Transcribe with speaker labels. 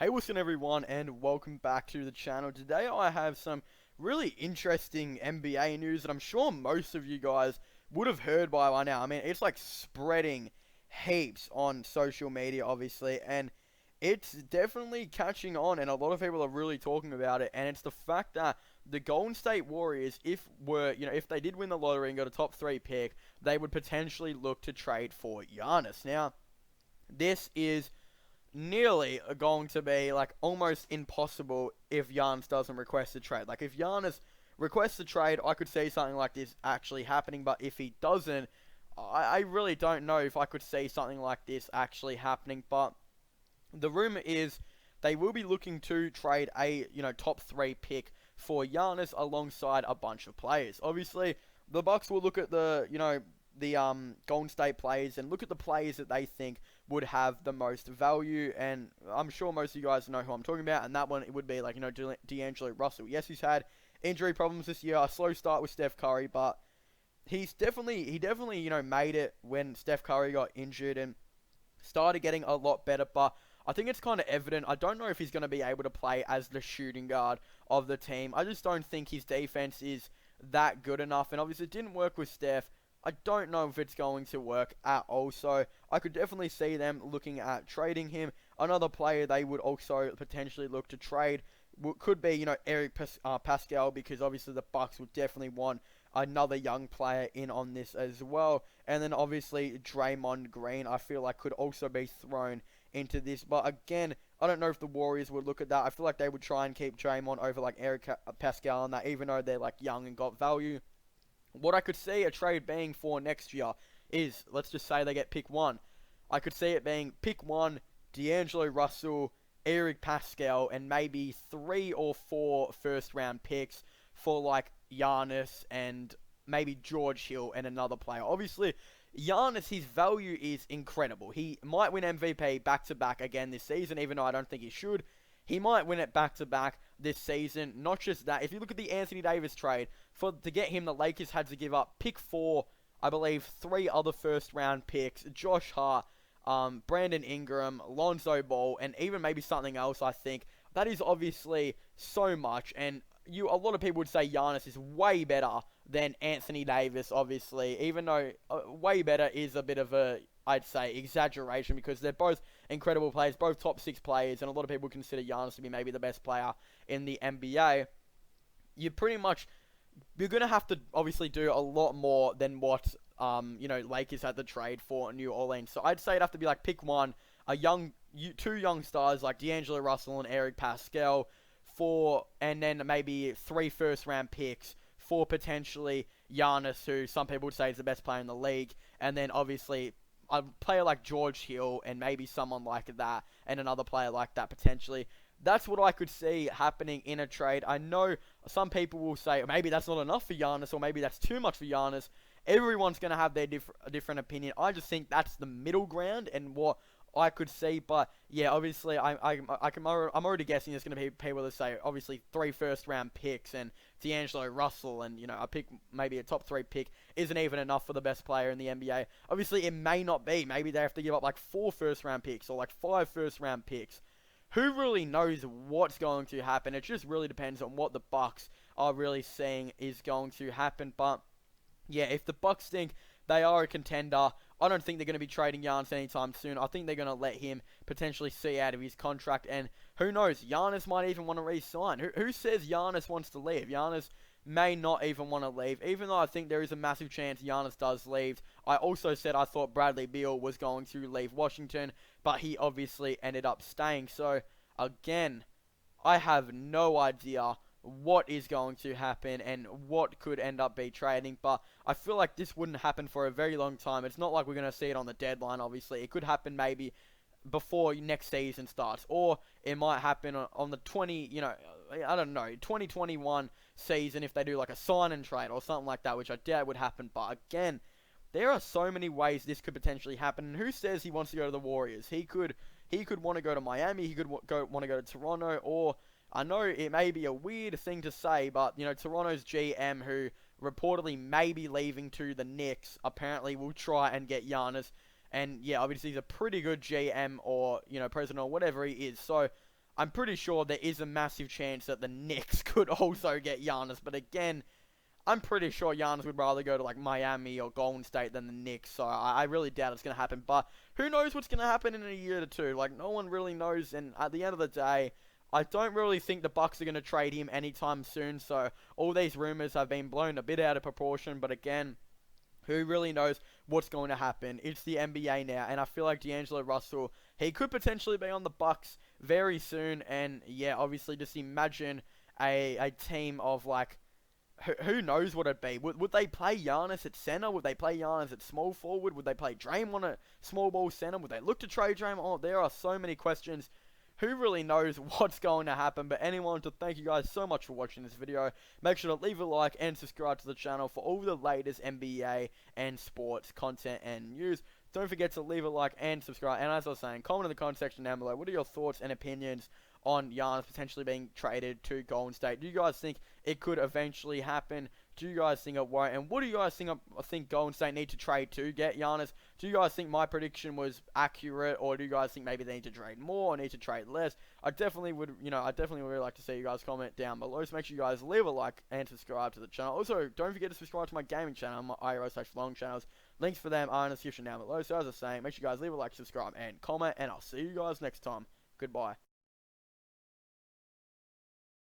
Speaker 1: Hey, what's going everyone, and welcome back to the channel. Today I have some really interesting NBA news that I'm sure most of you guys would have heard by now. I mean, it's like spreading heaps on social media, obviously, and it's definitely catching on, and a lot of people are really talking about it, and it's the fact that the Golden State Warriors, if they did win the lottery and got a top 3 pick, they would potentially look to trade for Giannis. Now, this is nearly going to be like almost impossible if Giannis doesn't request a trade. Like if Giannis requests a trade, I could see something like this actually happening, but if he doesn't, I really don't know if I could see something like this actually happening. But the rumor is they will be looking to trade a top 3 pick for Giannis alongside a bunch of players. Obviously, the Bucks will look at the Golden State players and look at the players that they think would have the most value, and I'm sure most of you guys know who I'm talking about, and that one it would be like D'Angelo Russell. Yes, he's had injury problems this year, a slow start with Steph Curry, but he definitely made it when Steph Curry got injured and started getting a lot better. But I think it's kind of evident. I don't know if he's going to be able to play as the shooting guard of the team. I just don't think his defense is that good enough, and obviously it didn't work with Steph. I don't know if it's going to work at all, so I could definitely see them looking at trading him. Another player they would also potentially look to trade could be, Eric Pascal, because obviously the Bucks would definitely want another young player in on this as well. And then obviously Draymond Green, I feel like could also be thrown into this. But again, I don't know if the Warriors would look at that. I feel like they would try and keep Draymond over like Eric Pascal and that, even though they're like young and got value. What I could see a trade being for next year is, let's just say they get pick 1. I could see it being pick 1, D'Angelo Russell, Eric Pascal, and maybe 3 or 4 first round picks for like Giannis and maybe George Hill and another player. Obviously, Giannis, his value is incredible. He might win MVP back-to-back again this season, even though I don't think he should. He might win it back-to-back this season. Not just that, if you look at the Anthony Davis trade, to get him, the Lakers had to give up pick 4, I believe 3 other first-round picks, Josh Hart, Brandon Ingram, Lonzo Ball, and even maybe something else, I think. That is obviously so much, and a lot of people would say Giannis is way better than Anthony Davis, obviously, even though way better is a bit of a, I'd say, exaggeration, because they're both incredible players, both top 6 players, and a lot of people consider Giannis to be maybe the best player in the NBA. You're going to have to obviously do a lot more than what, Lakers had to trade for New Orleans. So I'd say it'd have to be like pick 1, two young stars like D'Angelo Russell and Eric Pascal, and then maybe 3 first round picks for potentially Giannis, who some people would say is the best player in the league, and then obviously a player like George Hill and maybe someone like that, and another player like that potentially. That's what I could see happening in a trade. I know some people will say maybe that's not enough for Giannis, or maybe that's too much for Giannis. Everyone's going to have their different opinion. I just think that's the middle ground and what I could see. But yeah, obviously I'm already guessing there's going to be people that say obviously 3 first round picks and D'Angelo Russell, and a pick, maybe a top 3 pick, isn't even enough for the best player in the NBA. Obviously it may not be. Maybe they have to give up like 4 first round picks or like 5 first round picks. Who really knows what's going to happen? It just really depends on what the Bucks are really seeing is going to happen. But yeah, if the Bucks think they are a contender, I don't think they're going to be trading Giannis anytime soon. I think they're going to let him potentially see out of his contract. And who knows, Giannis might even want to re-sign. Who says Giannis wants to leave? Giannis may not even want to leave, even though I think there is a massive chance Giannis does leave. I also said I thought Bradley Beal was going to leave Washington, but he obviously ended up staying. So, again, I have no idea what is going to happen and what could end up be trading, but I feel like this wouldn't happen for a very long time. It's not like we're going to see it on the deadline, obviously. It could happen maybe before next season starts, or it might happen on the 2021 season if they do like a sign and trade or something like that, which I doubt would happen. But again, there are so many ways this could potentially happen. And who says he wants to go to the Warriors? He could want to go to Miami. He could want to go to Toronto, or I know it may be a weird thing to say, but Toronto's GM, who reportedly may be leaving to the Knicks, apparently will try and get Giannis. And yeah, obviously he's a pretty good GM or president or whatever he is. So I'm pretty sure there is a massive chance that the Knicks could also get Giannis. But again, I'm pretty sure Giannis would rather go to like Miami or Golden State than the Knicks, so I really doubt it's going to happen. But who knows what's going to happen in a year or two? Like, no one really knows, and at the end of the day, I don't really think the Bucks are going to trade him anytime soon, so all these rumors have been blown a bit out of proportion, but again, who really knows what's going to happen? It's the NBA now, and I feel like D'Angelo Russell, he could potentially be on the Bucks very soon, and yeah, obviously just imagine a team of like, who knows what it'd be? Would they play Giannis at center? Would they play Giannis at small forward? Would they play Draymond at small ball center? Would they look to trade Draymond? Oh, there are so many questions. Who really knows what's going to happen? But anyone, to thank you guys so much for watching this video. Make sure to leave a like and subscribe to the channel for all the latest NBA and sports content and news. Don't forget to leave a like and subscribe. And as I was saying, comment in the comment section down below. What are your thoughts and opinions on Giannis potentially being traded to Golden State? Do you guys think it could eventually happen? Do you guys think it won't? And what do you guys think? I think Golden State need to trade to get Giannis. Do you guys think my prediction was accurate, or do you guys think maybe they need to trade more or need to trade less? I definitely would really like to see you guys comment down below. So make sure you guys leave a like and subscribe to the channel. Also, don't forget to subscribe to my gaming channel, my IRO/long channels. Links for them are in the description down below. So as I was saying, make sure you guys leave a like, subscribe, and comment, and I'll see you guys next time. Goodbye.